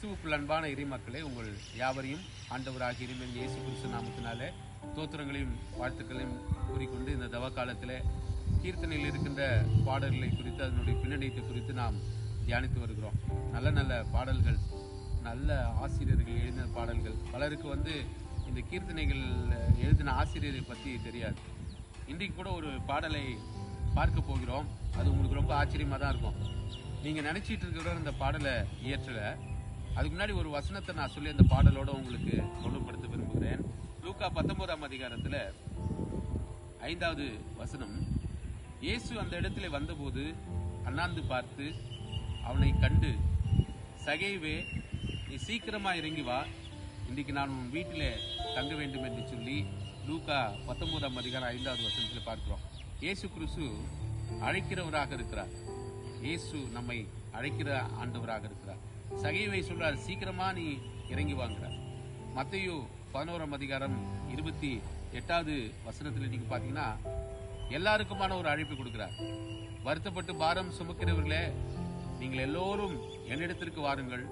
கிறிஸ்துவுக்குள் அன்பான இறைமக்களே, உங்கள் யாவரையும் ஆண்டவராகிய இறைவன் இயேசு கிறிஸ்து நாமத்தினாலே தோத்திரங்களையும் வாழ்த்துக்களையும் கூறிக்கொண்டு இந்த தவ காலத்தில் கீர்த்தனையில் இருக்கின்ற பாடல்களை குறித்து அதனுடைய பின்னணியத்தை குறித்து நாம் தியானித்து வருகிறோம். நல்ல நல்ல பாடல்கள், நல்ல ஆசிரியர்கள் எழுதின பாடல்கள். பலருக்கு இந்த கீர்த்தனைகள் எழுதின ஆசிரியரை பற்றி தெரியாது. இன்றைக்கு கூட ஒரு பாடலை பார்க்க போகிறோம். அது உங்களுக்கு ரொம்ப ஆச்சரியமாக தான் இருக்கும். நீங்கள் நினச்சிட்டு இருக்கிற இந்த பாடலை இயற்றலை. அதுக்கு முன்னாடி ஒரு வசனத்தை நான் சொல்லி அந்த பாடலோட உங்களுக்கு கொண்டுபடுத்த விரும்புகிறேன். லூக்கா 19ஆம் அதிகாரத்தில் 5வது வசனம். இயேசு அந்த இடத்துல வந்தபோது அண்ணாந்து பார்த்து அவனை கண்டு, சகேவே, நீ சீக்கிரமா இறங்கி வா, இன்றைக்கு நான் உன் வீட்டில் தங்க வேண்டும் என்று சொல்லி லூக்கா 19ஆம் அதிகாரம் 5வது வசனத்தில் பார்க்கிறோம். இயேசு கிறிஸ்து அழைக்கிறவராக இருக்கிறார். இயேசு நம்மை அழைக்கிற ஆண்டவராக இருக்கிறார். சகேவை சொல்றார், சீக்கிரமா நீ இறங்கி வாங்குறார். மத்தேயு 11ஆம் அதிகாரம் 28வது வசனத்தில் நீங்க பாத்தீங்கன்னா எல்லாருக்குமான ஒரு அழைப்பு கொடுக்கிறார். வருத்தப்பட்டு பாரம் சுமக்கிறவர்களே, நீங்கள் எல்லோரும் என்னிடத்திற்கு வாருங்கள்,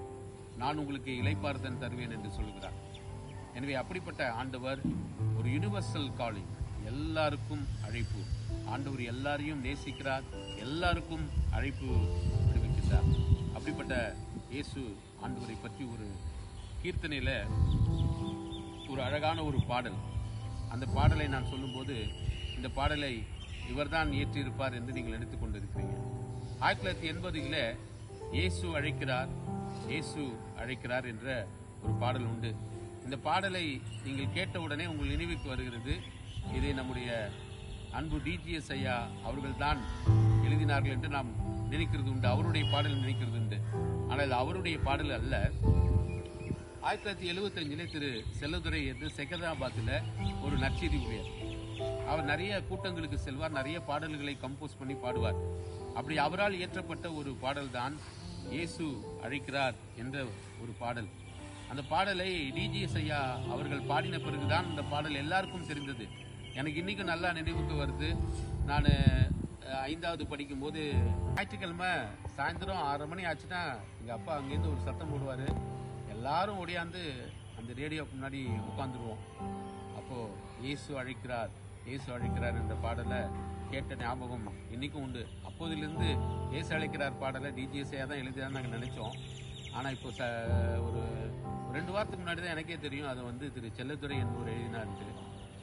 நான் உங்களுக்கு இளைப்பாறுதல் தருவேன் என்று சொல்கிறார். எனவே அப்படிப்பட்ட ஆண்டவர் ஒரு யுனிவர்சல் காலிங், எல்லாருக்கும் அழைப்பு. ஆண்டவர் எல்லாரையும் நேசிக்கிறார், எல்லாருக்கும் அழைப்பு விடுவிக்கிறார். அப்படிப்பட்ட இயேசு ஆண்டவரை பற்றி ஒரு கீர்த்தனையில ஒரு அழகான ஒரு பாடல். அந்த பாடலை நான் சொல்லும்போது இந்த பாடலை இவர்தான் இயற்றியிருப்பார் என்று நீங்கள் எடுத்துக் கொண்டிருக்கிறீங்க. 1980ல் இயேசு அழைக்கிறார், இயேசு அழைக்கிறார் என்ற ஒரு பாடல் உண்டு. இந்த பாடலை நீங்கள் கேட்டவுடனே உங்கள் நினைவுக்கு வருகிறது, இதை நம்முடைய அன்பு டிஜிஎஸ் ஐயா அவர்கள் தான் எழுதினார்கள் என்று நாம் நினைக்கிறது உண்டு. அவருடைய பாடல் நினைக்கிறது உண்டு. ஆனால் அவருடைய பாடல் அல்ல. 1975 திரு செல்லதுரை என்று செகதாபாத்தில் ஒரு நற்செய்தி ஊழியர். அவர் நிறைய கூட்டங்களுக்கு செல்வார், நிறைய பாடல்களை கம்போஸ் பண்ணி பாடுவார். அப்படி அவரால் இயற்றப்பட்ட ஒரு பாடல் தான் இயேசு அழைக்கிறார் என்ற ஒரு பாடல். அந்த பாடலை டிஜிஎஸ் ஐயா அவர்கள் பாடின பிறகுதான் அந்த பாடல் எல்லாருக்கும் தெரிந்தது. எனக்கு இன்னைக்கும் நல்லா நினைவுக்கு வருது. நான் 5வது படிக்கும்போது ஞாயிற்றுக்கிழமை சாயந்தரம் 6:30 மணி ஆச்சுன்னா எங்கள் அப்பா அங்கேருந்து ஒரு சத்தம் போடுவார். எல்லாரும் ஓடியாந்து அந்த ரேடியோக்கு முன்னாடி உட்காந்துருவோம். அப்போது இயேசு அழைக்கிறார், இயேசு அழைக்கிறார் என்ற பாடலை கேட்ட ஞாபகம் இன்னைக்கும் உண்டு. அப்போதிலிருந்து இயேசு அழைக்கிறார் பாடலை டிஜிஎஸ்ஐயாக தான் எழுதிதான் நாங்கள் நினைச்சோம். ஆனால் இப்போ ஒரு 2 வாரத்துக்கு முன்னாடி தான் எனக்கே தெரியும் அதை திரு செல்லதுரை என்பவர் எழுதினார்ட்டு.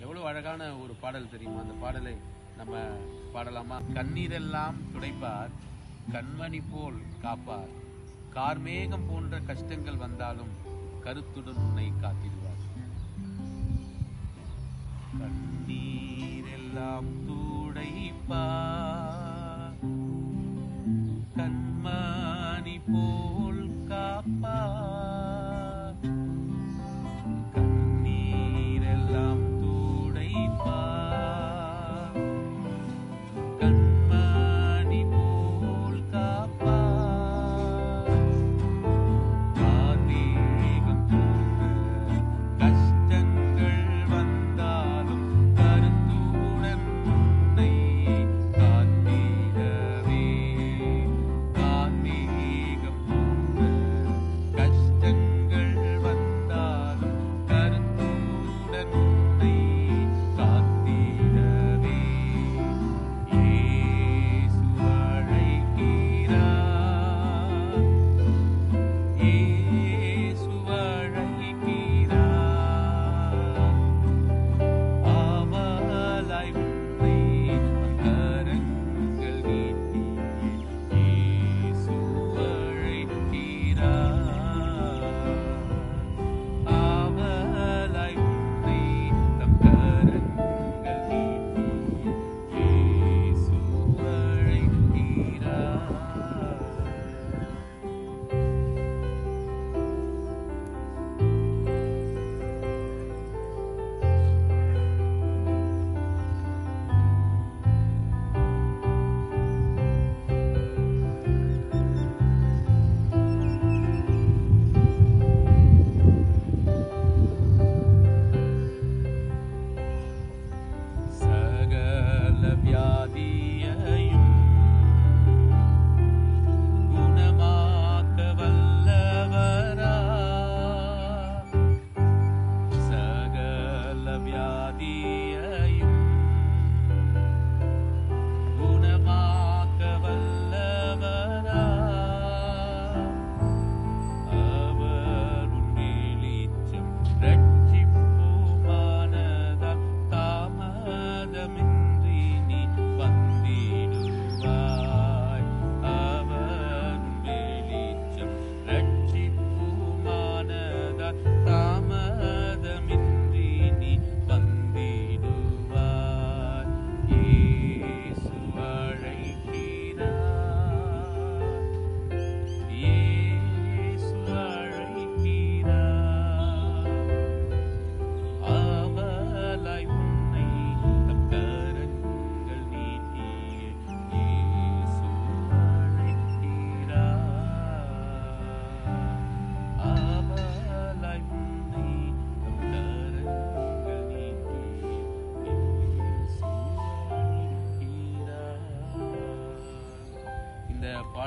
எவ்வளோ அழகான ஒரு பாடல் தெரியுமா? அந்த பாடலை நம்ம பாடலாமா? கண்ணீரெல்லாம் துடைப்பார், கண்மணி போல் காப்பார், கார்மேகம் போன்ற கஷ்டங்கள் வந்தாலும் கருத்துடன் உன்னை காத்திடுவார். கண்ணீரெல்லாம் துடைப்பார், கண்மணி போல் காப்பார், கண்ணீரெல்லாம் கண்மணி போல் காப்பார், கார்மேகம் போன்ற கஷ்டங்கள் வந்தாலும் கருத்துடன் உன்னை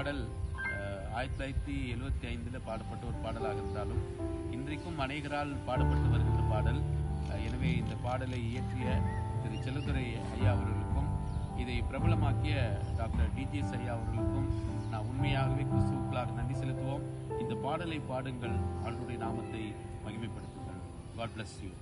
பாடல் 1975 பாடப்பட்ட ஒரு பாடலாக இருந்தாலும் இன்றைக்கும் அநேகரால் பாடப்பட்டு வருகின்ற பாடல். எனவே இந்த பாடலை இயற்றிய திரு செல்லத்துரை ஐயா அவர்களுக்கும் இதை பிரபலமாக்கிய டாக்டர் டிஜிஎஸ் ஐயா அவர்களுக்கும் நான் உண்மையாகவே கிறிஸ்துவுக்களாக நன்றி செலுத்துவோம். இந்த பாடலை பாடுங்கள், அவருடைய நாமத்தை மகிமைப்படுத்துங்கள். God bless you.